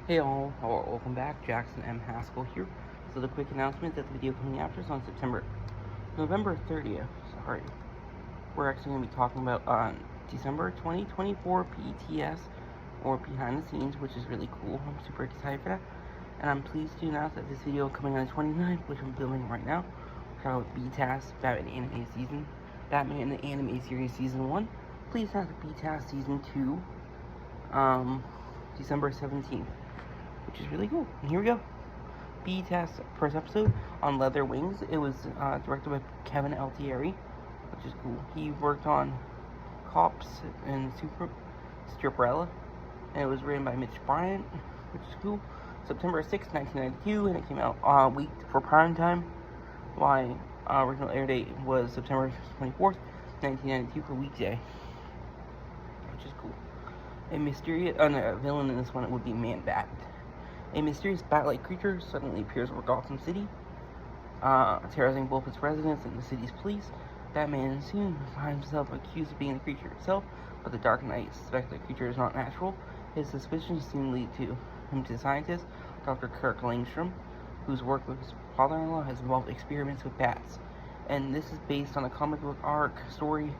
Hey all, welcome back. Jackson M. Haskell here. So the quick announcement that the video coming after is on November 30th. Sorry, we're actually going to be talking about December 2024 BTAS or behind the scenes, which is really cool. I'm super excited for that, and I'm pleased to announce that this video coming on the 29th, which I'm filming right now, we're talking about BTAS Batman the Anime Series Season 1. Please announce BTAS Season 2, December 17th. Which is really cool. And here we go. BTAS first episode on Leather Wings. It was directed by Kevin Altieri, which is cool. He worked on Cops and Superella, and it was written by Mitch Bryant, which is cool. September 6th, 1992, and it came out a week for prime time. My original air date was September 24th, 1992 for weekday, which is cool. A mysterious villain in this one would be Man-Bat. A mysterious bat-like creature suddenly appears over Gotham City, terrorizing both its residents and the city's police. Batman soon finds himself accused of being the creature itself, but the Dark Knight suspects the creature is not natural. His suspicions soon lead him to scientist Dr. Kirk Langstrom, whose work with his father-in-law has involved experiments with bats. And this is based on a comic book arc story,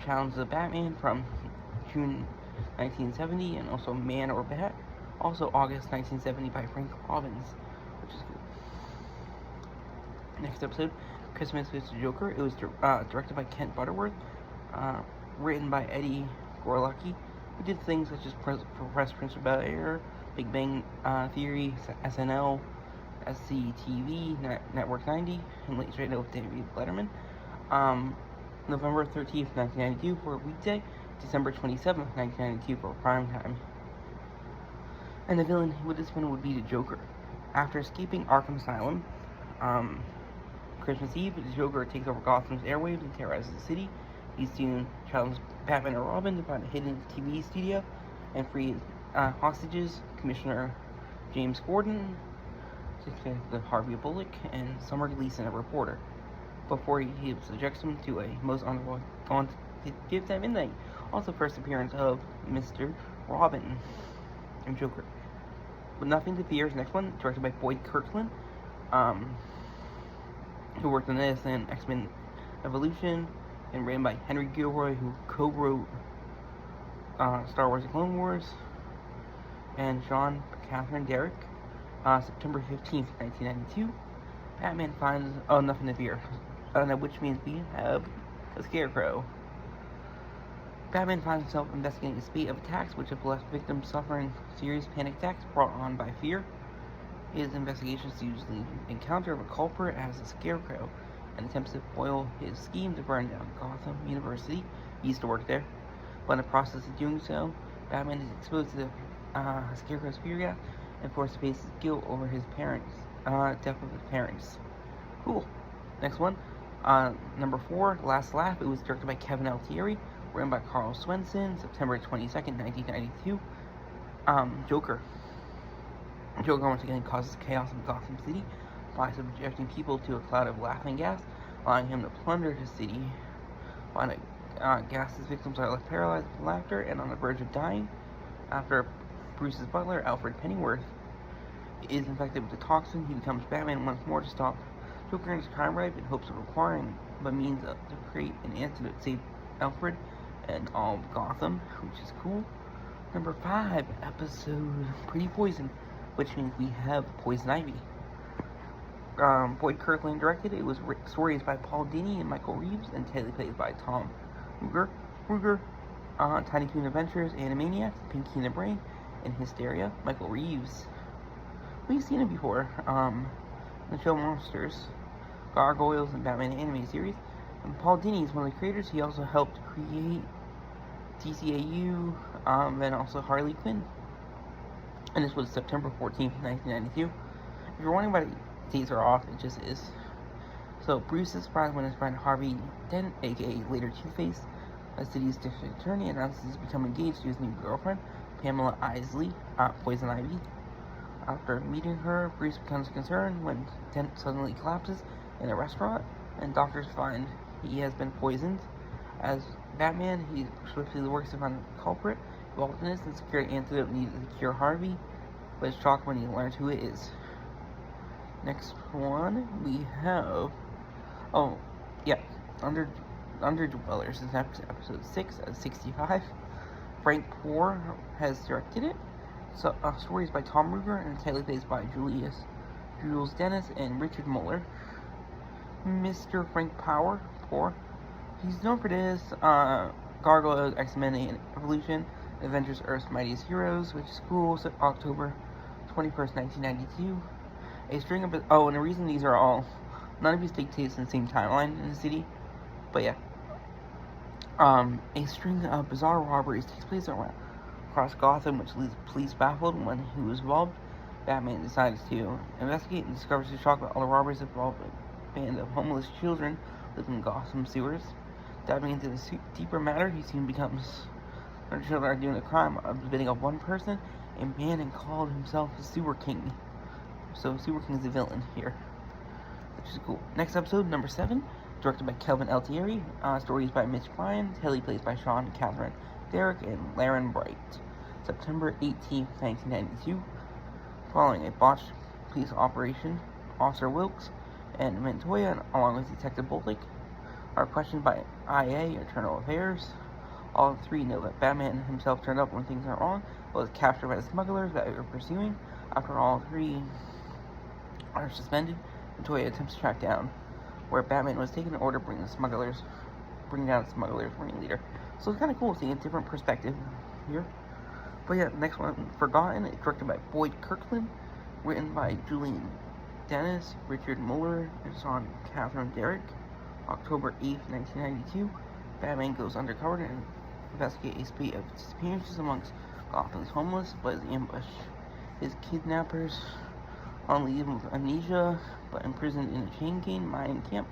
Challenge the Batman, from June 1970, and also Man or Bat, also August 1970 by Frank Robbins, which is cool. Next episode, Christmas with the Joker. It was directed by Kent Butterworth, written by Eddie Gorlacki, who did things such as Fresh Prince of Bel-Air, Big Bang Theory, SNL, SCTV, Network 90, and Late Straight with David Letterman. November 13th, 1992 for a weekday, December 27th, 1992 for prime time. And the villain with this one would be the Joker. After escaping Arkham Asylum, Christmas Eve, the Joker takes over Gotham's airwaves and terrorizes the city. He soon challenges Batman and Robin to find a hidden TV studio and free hostages, Commissioner James Gordon, the Harvey Bullock, and Summer Gleason, a reporter, before he subjects them to a most unwanted gift at midnight. Also, first appearance of Mr. Robin and Joker. With Nothing to Fear is the next one, directed by Boyd Kirkland, who worked on this and X-Men Evolution, and written by Henry Gilroy, who co-wrote Star Wars: The Clone Wars, and Sean Catherine Derrick. September 15th, 1992. Batman finds Nothing to Fear, which means we have a Scarecrow. Batman finds himself investigating a spate of attacks which have left victims suffering serious panic attacks brought on by fear. His investigations usually encounter a culprit as a Scarecrow and attempts to foil his scheme to burn down Gotham University. He used to work there. But in the process of doing so, Batman is exposed to the Scarecrow's fear gas and forced to face his guilt over his death of his parents. Cool. Next one. Number 4, Last Laugh. It was directed by Kevin Altieri, written by Carl Swenson, September 22nd, 1992. Joker. Joker once again causes chaos in Gotham City by subjecting people to a cloud of laughing gas, allowing him to plunder his city. When gas's victims are left paralyzed with laughter and on the verge of dying, after Bruce's butler, Alfred Pennyworth, is infected with the toxin, he becomes Batman once more to stop Joker and his crime rave in hopes of acquiring the means to create an antidote to save Alfred and all of Gotham, which is cool. Number 5, episode Pretty Poison, which means we have Poison Ivy. Boyd Kirkland directed. It was stories by Paul Dini and Michael Reeves, and teleplays by Tom Ruger. Tiny Toon Adventures, Animaniacs, Pinky and the Brain, and Hysteria. Michael Reeves, we've seen him before. The show Monsters, Gargoyles, and Batman anime series. And Paul Dini is one of the creators. He also helped create DCAU, and also Harley Quinn. And this was September 14th, 1992. If you're wondering why the dates are off, it just is. So Bruce is surprised when his friend Harvey Dent, aka later Two-Face, the city's district attorney, announces he's become engaged to his new girlfriend, Pamela Isley, Poison Ivy. After meeting her, Bruce becomes concerned when Dent suddenly collapses in a restaurant, and doctors find he has been poisoned. As Batman, he swiftly works to find the culprit involved in this and secure an antidote needed to cure Harvey, but is shocked when he learns who it is. Next one we have, oh yeah, Underdwellers is episode 6 at 65. Frank Poor has directed it. So stories by Tom Ruger and teleplays by Jules Dennis and Richard Muller. Mr. Frank Poor, he's known for this Gargoyles, X-Men and Evolution, Avengers Earth's Mightiest Heroes, which is cool, so October 21st, 1992. A string of, and the reason these are all, none of these take place in the same timeline in the city, but yeah. A string of bizarre robberies takes place across Gotham, which leaves police baffled when who is involved. Batman decides to investigate and discovers to shock that all the robberies involve a band of homeless children living in Gotham sewers. Diving into the deeper matter, he soon becomes the children are doing a crime of the bidding of one person, a man and called himself the Sewer King. So Sewer King is the villain here, which is cool. Next episode, number 7, directed by Kelvin Altieri. Stories by Mitch Bryan. Teleplays by Sean Catherine Derrick and Laren Bright. September 18th, 1992. Following a botched police operation, Officer Wilkes and Montoya, along with Detective Boltic, are questioned by IA, Internal Affairs. All three know that Batman himself turned up when things went wrong, but was captured by the smugglers that they were pursuing. After all three are suspended, Montoya attempts to track down where Batman was taken in order to bring down the smugglers' ringleader. So it's kind of cool seeing a different perspective here. But yeah, next one, Forgotten, it's directed by Boyd Kirkland, written by Julian Dennis, Richard Muller, and Sean Catherine Derrick. October 8th, 1992, Batman goes undercover to investigate a spate of disappearances amongst Gotham's homeless, but is ambushed. His kidnappers on leave with amnesia, but imprisoned in a chain gang mining camp.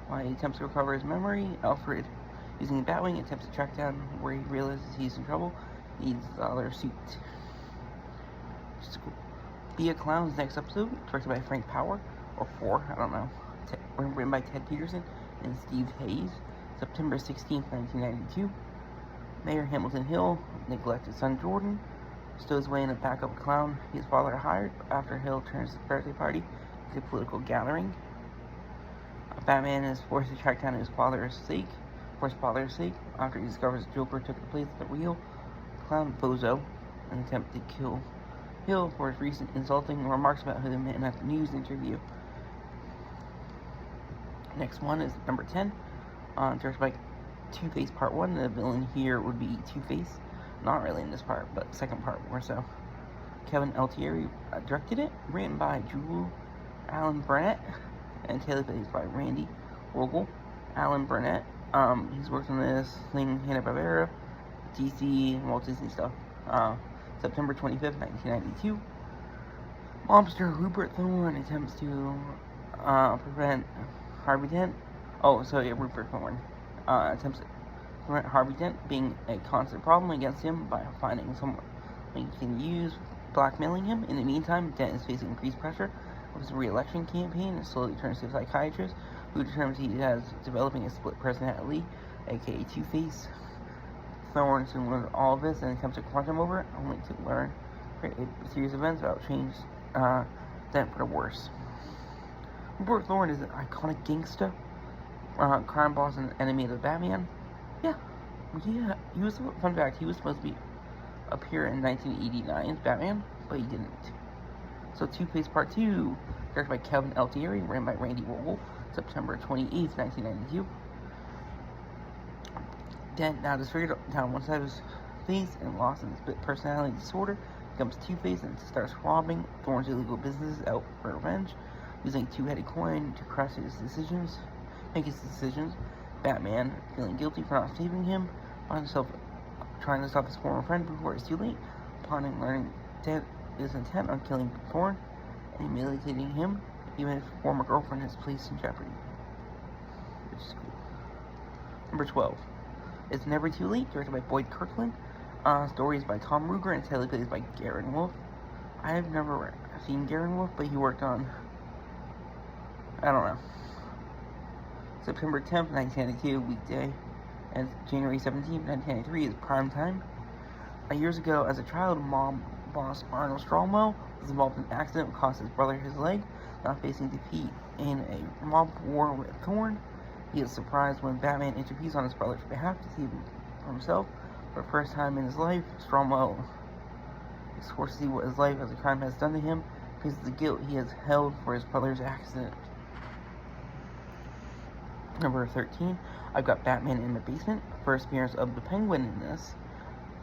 While he attempts to recover his memory, Alfred, using the Batwing, attempts to track down where he realizes he's in trouble. Needs the other suit. Cool. Be a Clown's next episode, directed by Frank Power, or 4, I don't know. Written by Ted Peterson and Steve Hayes. September 16th, 1992. Mayor Hamilton Hill, neglected son Jordan, stows away in the back of a clown his father hired after Hill turns his birthday party into a political gathering. Batman is forced to track down his father's sake after he discovers Joker took the place of the real clown Bozo in an attempt to kill Hill for his recent insulting remarks about him in a news interview. Next one is number 10, directed by Two-Face Part 1. The villain here would be Two-Face. Not really in this part, but second part more so. Kevin Altieri directed it, written by Drew Alan Burnett, and teleplays by Randy Rogel. Alan Burnett, he's worked on this thing, Hanna-Barbera, DC, and Walt Disney stuff. September 25th, 1992. Mobster Rupert Thorne attempts to prevent Harvey Dent. Rupert Thorne attempts to prevent Harvey Dent being a constant problem against him by finding someone he can use, blackmailing him. In the meantime, Dent is facing increased pressure of his re-election campaign and slowly turns to a psychiatrist who determines he has developing a split personality, aka Two-Face. Thorne soon learns all of this and attempts to confront him over it, only to learn a series of events about change Dent for the worse. Rupert Thorne is an iconic gangster, crime boss and enemy of the Batman. He was, fun fact, he was supposed to appear in 1989's Batman, but he didn't. So Two-Face Part 2, directed by Kevin Altieri, written by Randy Rogel, September 28th, 1992. Dent, now disfigured down one side of his face and lost in his split personality disorder, becomes Two-Face and starts robbing Thorne's illegal businesses out for revenge, using a two-headed coin to make his decisions. Batman, feeling guilty for not saving him, finds himself trying to stop his former friend before it's too late. Upon learning Dent is intent on killing Thorne and humiliating him, even if his former girlfriend is placed in jeopardy. Which is cool. Number 12. It's Never Too Late, directed by Boyd Kirkland. Stories by Tom Ruger and teleplays by Garen Wolf. I have never seen Garen Wolf, but he worked on, I don't know. September 10th, 1992, weekday, and January 17th, 1993 is prime time. Years ago, as a child, mob boss Arnold Stromwell is involved in an accident that cost his brother his leg. Now facing defeat in a mob war with Thorn, he is surprised when Batman intervenes on his brother's behalf to save him from himself. For the first time in his life, Stromwell is forced to see what his life as a crime has done to him, because of the guilt he has held for his brother's accident. Number 13, I've got Batman in the Basement. First appearance of the Penguin in this.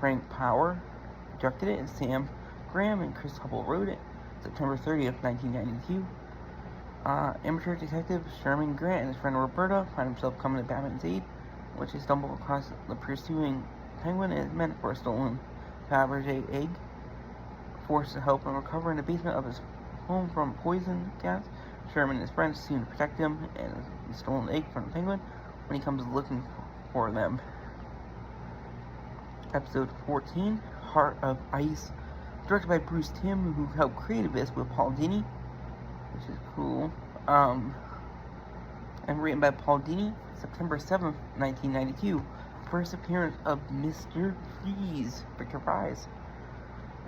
Frank Power directed it, and Sam Graham and Chris Hubble wrote it. September 30th, 1992. Amateur detective Sherman Grant and his friend Roberta find himself coming to Batman's aid, which they stumble across the pursuing Penguin and his men for a stolen Fabergé egg. Forced to help him recover in the basement of his home from poison gas, Sherman and his friends soon protect him and the stolen egg from the Penguin when he comes looking for them. Episode 14, Heart of Ice, directed by Bruce Timm, who helped create this with Paul Dini, which is cool, and written by Paul Dini. September 7th, 1992, first appearance of Mr. Freeze, Victor Fries.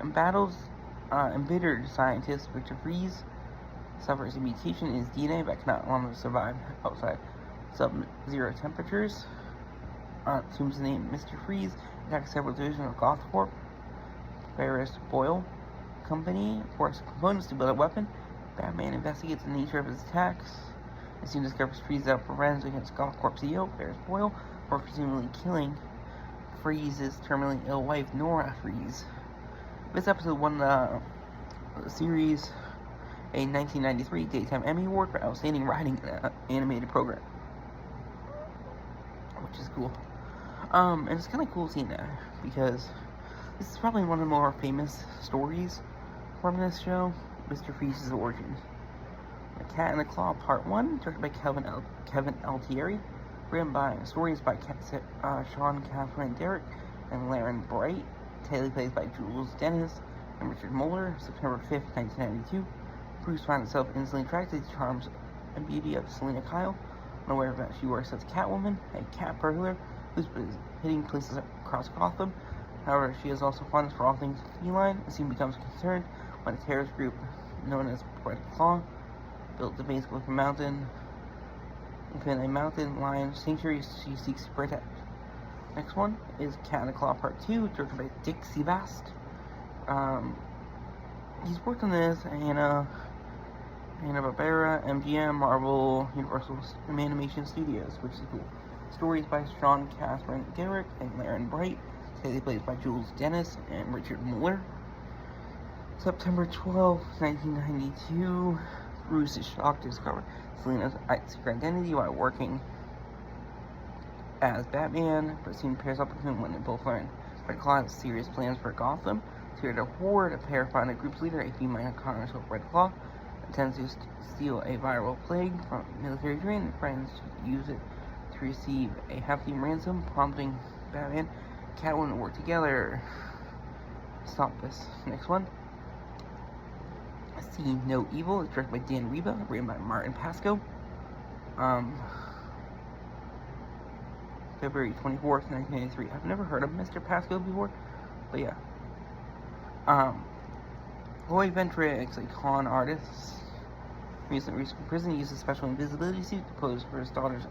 Embattled, embittered scientist Victor Freeze suffers a mutation in his DNA but cannot longer survive outside sub-zero temperatures. Assumes the name Mr. Freeze, attacks several divisions of Gothcorp, Ferris Boyle Company, forces components to build a weapon. Batman investigates the nature of his attacks and soon discovers Freeze out for revenge against Gothcorp CEO Ferris Boyle for presumably killing Freeze's terminally ill wife Nora Freeze. This episode won the series a 1993 Daytime Emmy Award for Outstanding Writing in an Animated Program, which is cool. And it's kind of cool seeing that, because this is probably one of the more famous stories from this show, Mr. Freeze's origin. The Cat and the Claw Part 1, directed by Kevin Altieri, written by stories by Sean Catherine Derrick and Laren Bright, Taylor plays by Jules Dennis and Richard Moeller. September 5th, 1992. Bruce finds himself instantly attracted to the charms and beauty of Selena Kyle, unaware that she works as Catwoman, a cat burglar who's hitting places across Gotham. However, she has also fondness for all things feline and soon becomes concerned when a terrorist group known as Red Claw built the base with a mountain within a mountain lion sanctuary she seeks to protect. Next one is Cat and the Claw Part 2, directed by Dick Sebast. He's worked on this Hanna-Barbera, MGM, Marvel, Universal Animation Studios, which is cool. Stories by Sean Catherine Derrick and Laren Bright. Today played by Jules Dennis and Richard Mueller. September 12, 1992. Bruce is shocked to discover Selena's secret identity while working as Batman, but soon pairs up with him when they both learn Red Claw has serious plans for Gotham. To create a horde, a pair find the group's leader, a female conqueror of Red Claw, intends to steal a viral plague from military train, and friends use it to receive a hefty ransom, prompting Batman and Catwoman to work together to stop this. Next one. See No Evil is directed by Dan Reba, written by Martin Pasco. February 24th, 1993. I've never heard of Mr. Pasco before, but yeah. Roy Ventrix, a con artist, recently from prison, uses a special invisibility suit to pose for his daughter's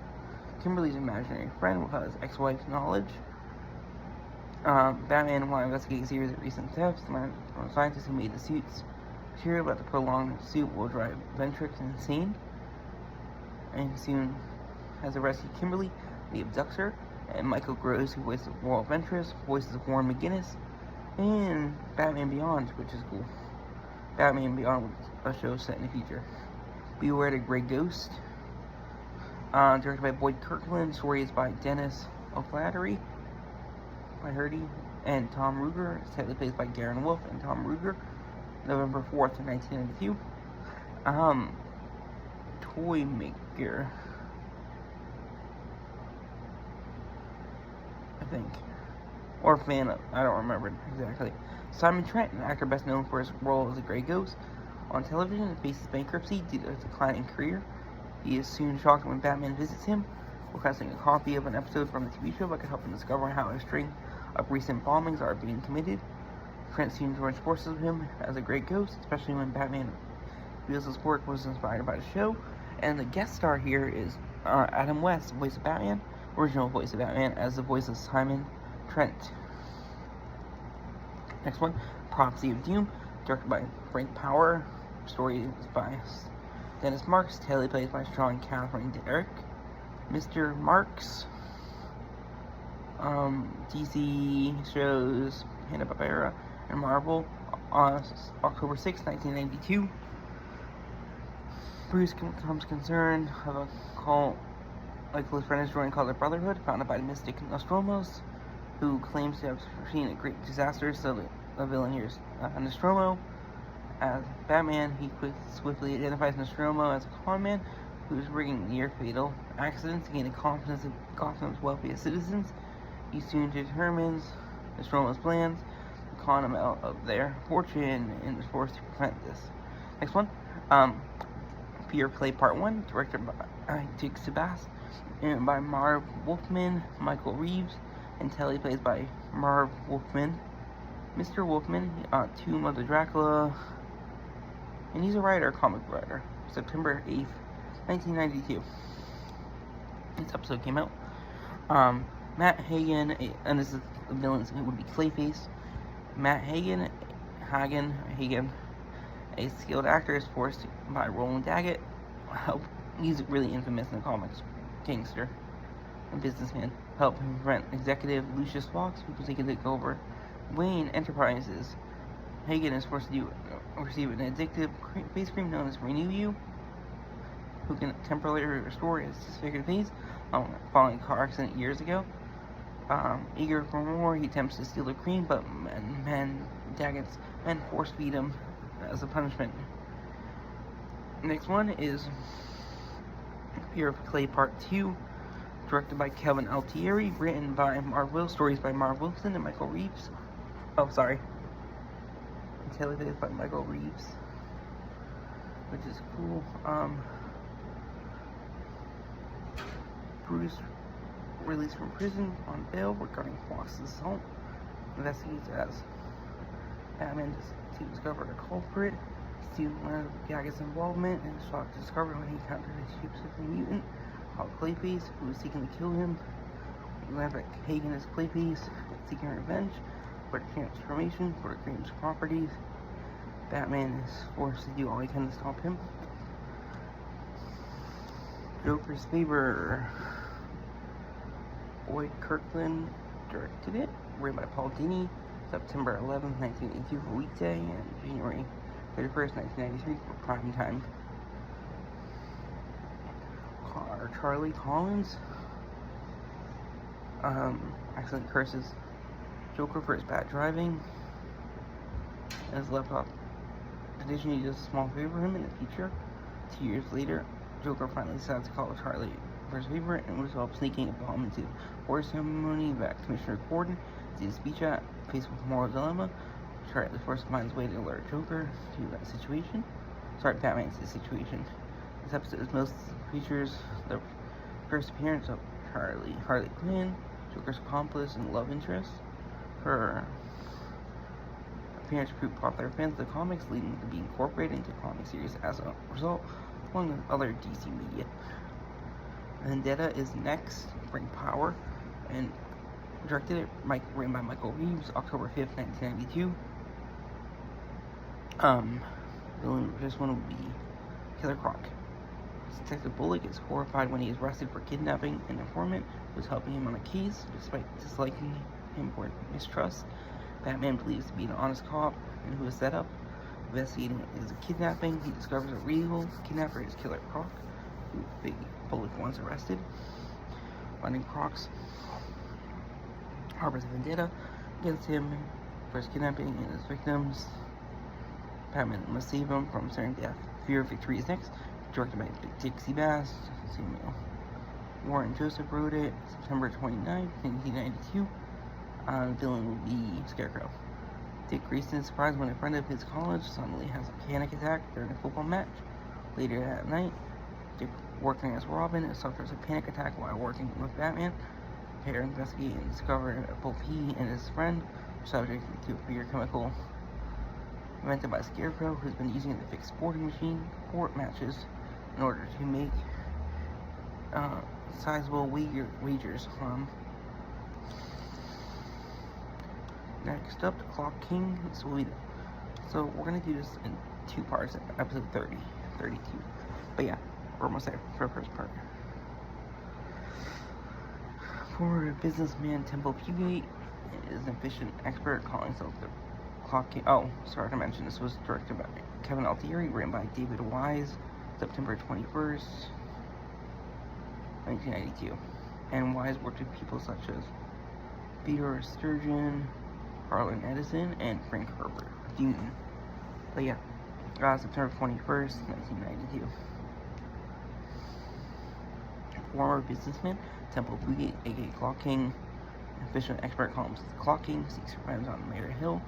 Kimberly's imaginary friend without his ex-wife's knowledge. Batman, while investigating a series of recent thefts, learned from scientists who made the suits material that the prolonged suit will drive Ventrix insane, and soon has arrested Kimberly, the abductor, and Michael Gross, who voices Royal Ventress, voices of Warren McGinnis, and Batman Beyond, which is cool. Batman Beyond, a show set in the future. Beware the Grey Ghost, directed by Boyd Kirkland, stories by Dennis O'Flaherty, and Tom Ruger, tightly played by Garen Wolfe and Tom Ruger. November 4th, 1992. Toy Maker, I think. Or fan of, I don't remember exactly. Simon Trent, an actor best known for his role as a Grey Ghost on television, faces bankruptcy due to his declining career. He is soon shocked when Batman visits him, requesting a copy of an episode from the TV show that could help him discover how a string of recent bombings are being committed. Trent soon joins forces with him as a great ghost, especially when Batman feels his work was inspired by the show. And the guest star here is Adam West, voice of Batman, original voice of Batman, as the voice of Simon Trent. Next one, Prophecy of Doom, directed by Frank Power, story is by Dennis Marks, teleplays by Sean Catherine Derrick. Mr. Marks, DC shows Hanna-Barbera and Marvel on October 6, 1992. Bruce becomes concerned of a cult like close friend is joined called the Brotherhood, founded by the mystic Nostromos, who claims to have seen a great disaster, so the villain here is Nostromo. As Batman, he swiftly identifies Nostromo as a con man who is rigging near-fatal accidents to gain the confidence of Gotham's wealthiest citizens. He soon determines Nostromo's plans to con him out of their fortune and is forced to prevent this. Next one, Fear Play Part 1, directed by Dick Sebast, and by Marv Wolfman, Michael Reeves, and teleplays by Marv Wolfman. Mr. Wolfman, Tomb of the Dracula, and he's a writer, comic writer. September 8th, 1992. This episode came out. Matt Hagen, and this is the villains, it would be Clayface. Matt Hagen, a skilled actor, is forced by Roland Daggett. He's really infamous in the comics. Gangster and businessman. Help him prevent executive Lucius Fox, who was taking to take over Wayne Enterprises. Hagen is forced to receive an addictive face cream known as Renew You, who can temporarily restore his disfigured face following a car accident years ago. Eager for more, he attempts to steal the cream, but Daggett's men force feed him as a punishment. Next one is Fear of Clay Part 2, directed by Kevin Altieri, written by Marv Wilson, stories by Marv Wilson and Michael Reeves. Teleplays by Michael Reeves, which is cool. Bruce, released from prison on bail regarding Fox's assault, investigates as Batman to discover the culprit. Soon learns of Daggett's involvement and is shocked to discover when he encountered a shape-shifting mutant called Clayface, who is seeking to kill him. We learn that Hagen is Clayface, seeking revenge for the transformation for the cream's properties. Batman is forced to do all he can to stop him. Joker's Favor. Boyd Kirkland directed it, written by Paul Dini, September 11th, 1982 for weekday, and January 31st, 1993 for prime time. Charlie Collins accidentally curses Joker for his bad driving, and is left off. Additionally, he does a small favor for him in the future. 2 years later, Joker finally decides to call Charlie for his favor and resolves sneaking a bomb into the war ceremony that Commissioner Gordon sees a speech at. Faced with a moral dilemma, Charlie first finds a way to alert Joker to that situation. Batman to the situation. This episode most features the first appearance of Harley Quinn, Joker's accomplice and love interest. Her appearance proved popular fans of the comics, leading to being incorporated into comic series as a result, along with other DC media. Vendetta is next, Frank Power, and directed it, written by Michael Reeves, October 5th, 1992. This one would be Killer Croc. Detective Bullock is horrified when he is arrested for kidnapping an informant who was helping him on a case, despite disliking him for mistrust. Batman believes to be an honest cop and who is set up. Investigating his kidnapping, he discovers a real kidnapper is Killer Croc, who Bullock once arrested. Finding Croc's harbors a vendetta against him for his kidnapping and his victims. Batman must save him from certain death. Fear of Victory is next, directed by Dick Sebast. Samuel Warren Joseph wrote it, September 29, 1992. The villain will be Scarecrow. Dick Grayson is surprised when a friend of his college suddenly has a panic attack during a football match. Later that night, Dick, working as Robin, suffers a panic attack while working with Batman. The pair investigate and discover that both he and his friend subject to a weird chemical invented by a Scarecrow who's been using it to fix sporting machine court matches in order to make sizable wagers. Next up, the Clock King. So we're gonna do this in 2 parts, episode 30, 32. But yeah, we're almost there for the first part. For businessman Temple Fugate is an efficient expert calling himself the Clock King. Oh, sorry to mention, this was directed by Kevin Altieri, written by David Wise, September 21st, 1992. And Wise worked with people such as Theodore Sturgeon, Harlan Edison, and Frank Herbert Newton. But yeah, September 21st, 1992. Former businessman Temple Fugate, aka Clock King, efficient expert calls himself the Clock King, seeks revenge on Mayor Hill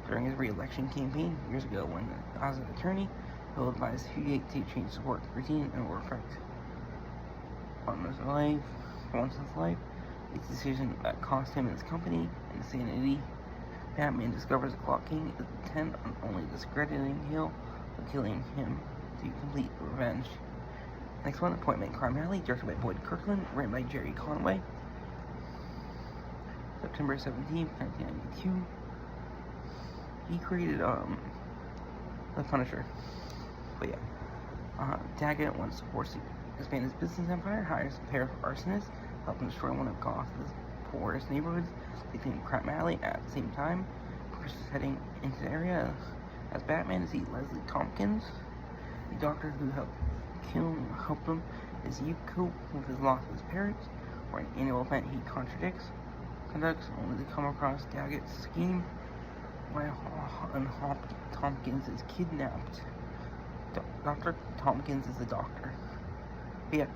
during his re-election campaign years ago. When as an attorney, Hill advised Fugate to change his work routine and work effect on his life. Once in his life, it's a decision that cost him his company and sanity. Batman discovers the Clock King is intent on only discrediting Hill, but killing him to complete revenge. Next one, Appointment Crime Alley, directed by Boyd Kirkland, written by Jerry Conway. September 17th, 1992. He created The Punisher. But yeah. Daggett wants to force to expand his business empire, hires a pair of arsonists, help him destroy one of Gotham's poorest neighborhoods. They think Crime Alley at the same time. Chris is heading into the area as Batman to see Leslie Tompkins, the doctor who helped him as you cope with his loss of his parents, or an annual event he conducts only to come across Daggett's scheme when Tompkins is kidnapped. Dr. Tompkins is the doctor. But yeah,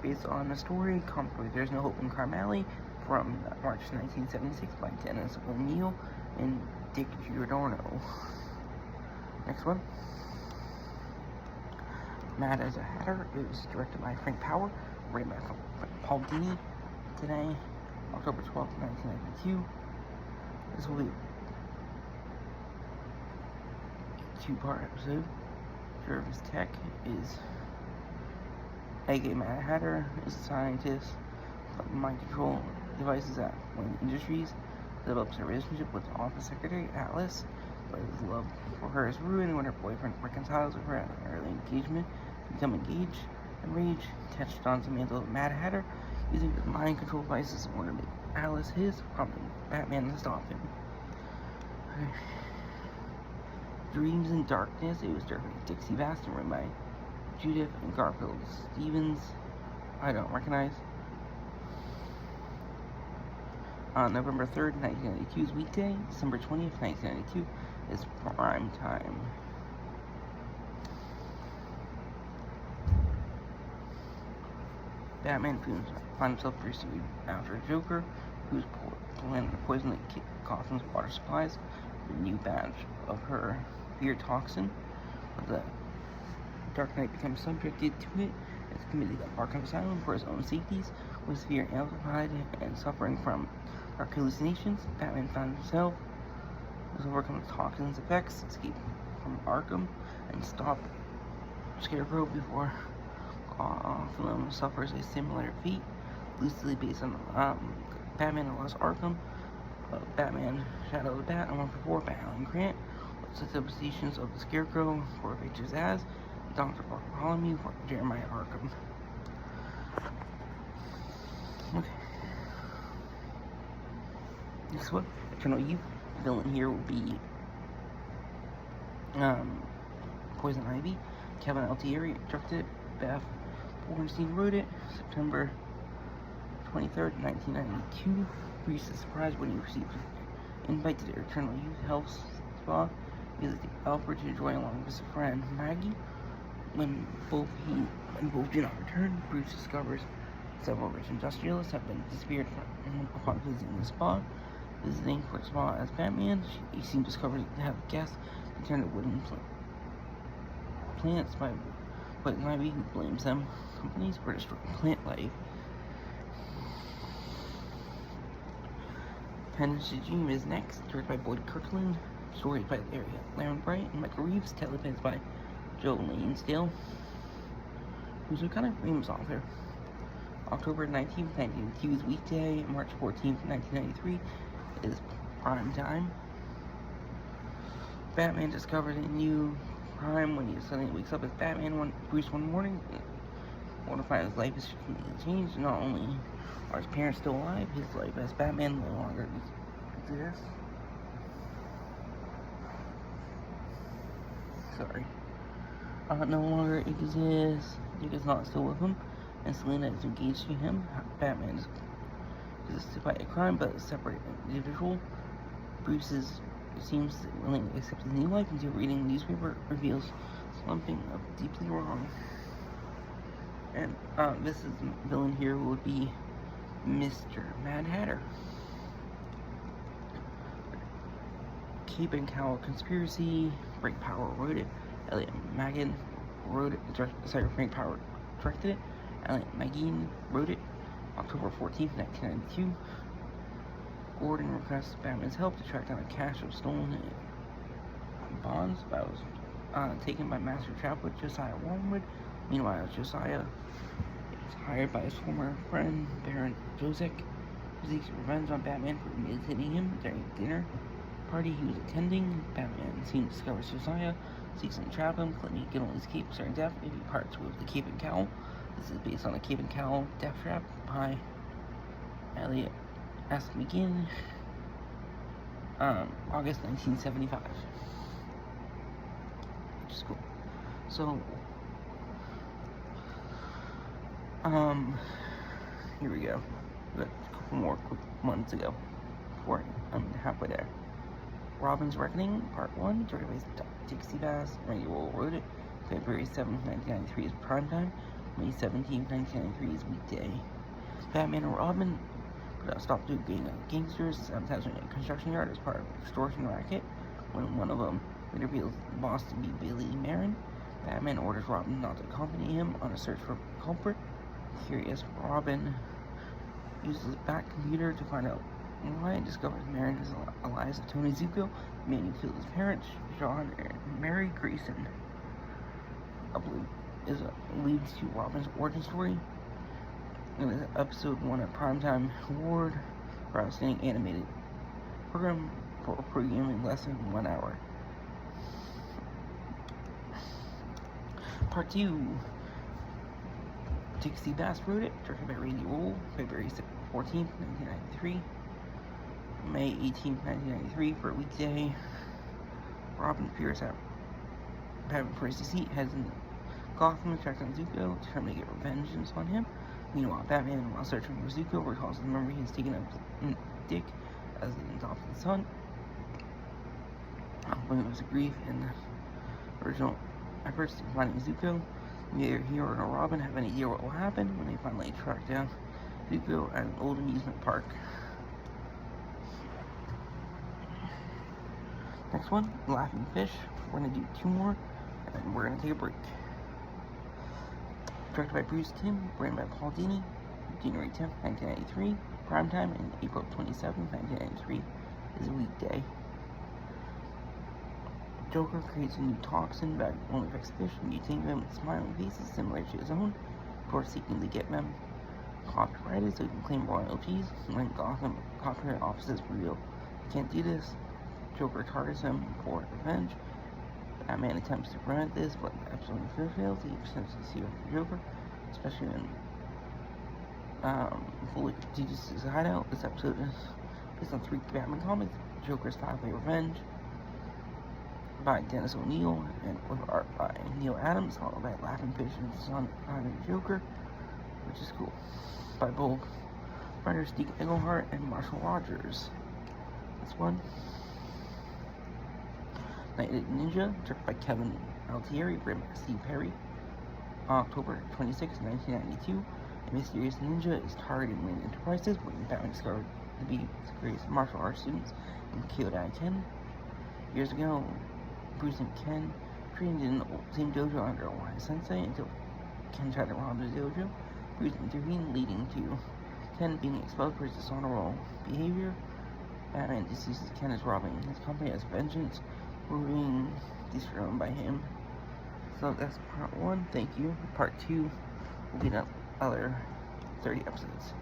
based on the story, comic book There's No Hope in Crime Alley from March 1976 by Dennis O'Neil and Dick Giordano. Next one. Mad as a Hatter. It was directed by Frank Power, written by Paul Dini. Today, October 12th, 1992. This will be a 2-part episode. Jervis Tech is aka Mad Hatter, is a scientist of mind control devices at Wayne Industries. Develops a relationship with Office Secretary Atlas, but his love for her is ruined when her boyfriend reconciles with her at an early engagement. They become engaged. Enraged, Tetch dons the mantle of Mad Hatter, using his mind control devices in order to make Alice his, prompting Batman to stop him. Dreams in Darkness. It was directed by Dixie Baston, written by Judith and Garfield Stevens. I don't recognize. On November 3rd, 1992 is weekday. December 20th, 1992 is prime time. Batman finds himself pursued after Joker, who's planning to poison Gotham's water supplies with a new batch of her fear toxin. But the Dark Knight becomes subjected to it and is committed to Arkham Asylum for his own safeties. With his fear amplified and suffering from dark hallucinations, Batman found himself to overcome the toxin's effects, escape from Arkham, and stop Scarecrow before Gotham suffers a similar fate, loosely based on Batman and Lost Arkham, Batman Shadow of the Bat, and 144 by Alan Grant, with substitutions of the Scarecrow for BTAS, Dr. Bartholomew for Jeremiah Arkham. Okay. Next one, Eternal Youth. The villain here will be Poison Ivy. Kevin Altieri directed it. Beth Bornstein wrote it. September 23rd, 1992. Reese is surprised when he received an invite to the Eternal Youth Health Spa. He visits Alfred to enjoy along with his friend Maggie. When both do not return, Bruce discovers several rich industrialists have been disappeared upon visiting the spa. Visiting for a spa as Batman, he soon discovers to have guests to turn to wooden plants by Poison Ivy, who blames them companies for destroying plant life. Penance Dream is next, directed by Boyd Kirkland, stories by Larry Bright and Michael Reeves, teleplays by Joe Lansdale, who's a kind of famous author. October 19th, 1992 is weekday. March 14th, 1993 is prime time. Batman discovers a new crime when he suddenly wakes up as Bruce one morning. Want to find his life is completely changed. Not only are his parents still alive, his life as Batman no longer exists. No longer exists. Dick is not still with him, and Selena is engaged to him. Batman is to fight a crime, but a separate individual. Bruce seems willing to accept his new life until reading the newspaper reveals something deeply wrong. And this is the villain here who would be Mr. Mad Hatter. Cape and Cowl Conspiracy. Frank Power wrote it. Elliot Magin wrote it. Frank Power directed it. Elliot Magin wrote it. October 14th, 1992. Gordon requests Batman's help to track down a cache of stolen bonds that was taken by Master Trapwood Josiah Wormwood. Meanwhile, Josiah is hired by his former friend Baron Josek, who seeks revenge on Batman for imitating him during a dinner party he was attending. Batman soon discovers Josiah, seeks to trap him, claiming he can only escape certain death if he parts with the Cape and Cowl. This is based on the Cape and Cowl Death Trap by Elliot S. McGinn, August 1975. Which is cool. So, here we go. A couple more quick months ago. Before I'm halfway there. Robin's Reckoning, Part 1, directed by Dixie Bass. Randy Roll wrote it. February 7th, 1993 is primetime. May 17th, 1993 is weekday. Batman and Robin put a stop to a gang of gangsters sabotaging a construction yard as part of an extortion racket. When one of them reveals the boss to be Billy Marin, Batman orders Robin not to accompany him on a search for a culprit. Curious, Robin uses his back computer to find out why and discovers Marin is alias of Tony Zuko, the man who killed his parents, John and Mary Grayson. Leads to Robin's origin story. And this episode won a Primetime Award for Outstanding Animated Program for programming less than 1 hour. Part 2. Dixie Bass wrote it, directed by Randy Roll, February 14th, 1993. May 18th, 1993 for a weekday. Robin appears at Batman for his deceit, heads in Gotham to track down Zuko, determined to get vengeance on him. Meanwhile, Batman, while searching for Zuko, recalls the memory he's taken of Dick as an adopted son. When it was a grief in the original efforts to finding Zuko, neither he nor Robin have any idea what will happen when they finally track down Zuko at an old amusement park. Next one, Laughing Fish. We're going to do 2 more, and we're going to take a break. Directed by Bruce Timm, written by Paul Dini, January 10th, 1993, primetime, and April 27th, 1993 is a weekday. Joker creates a new toxin that only affects fish, mutating them with smiling faces similar to his own, before seeking to get them copyrighted so he can claim royalties. When Gotham copyright offices reveal he can't do this, Joker targets him for revenge. Batman attempts to prevent this, but the episode fails. He attempts to see the Joker, especially when fully teaches his hideout. This episode is based on 3 Batman comics: Joker's 5-Way Revenge by Dennis O'Neil, and with art by Neil Adams, followed by Laughing Fish and Son of the Joker, which is cool, by both writers Steve Englehart and Marshall Rogers. This one. Night-Night Ninja, directed by Kevin Altieri, written by Steve Perry. October 26, 1992. A mysterious ninja is targeting Wayne Enterprises when Batman discovered to be the greatest martial arts students in Kyodai Ken. Years ago, Bruce and Ken trained in the same dojo under a wise sensei until Ken tried to rob the dojo. Bruce intervened, leading to Ken being expelled for his dishonorable behavior. Batman deceases Ken is robbing his company as vengeance, proving destroyed by him. So that's part 1. Thank you. Part 2 will be the other 30 episodes.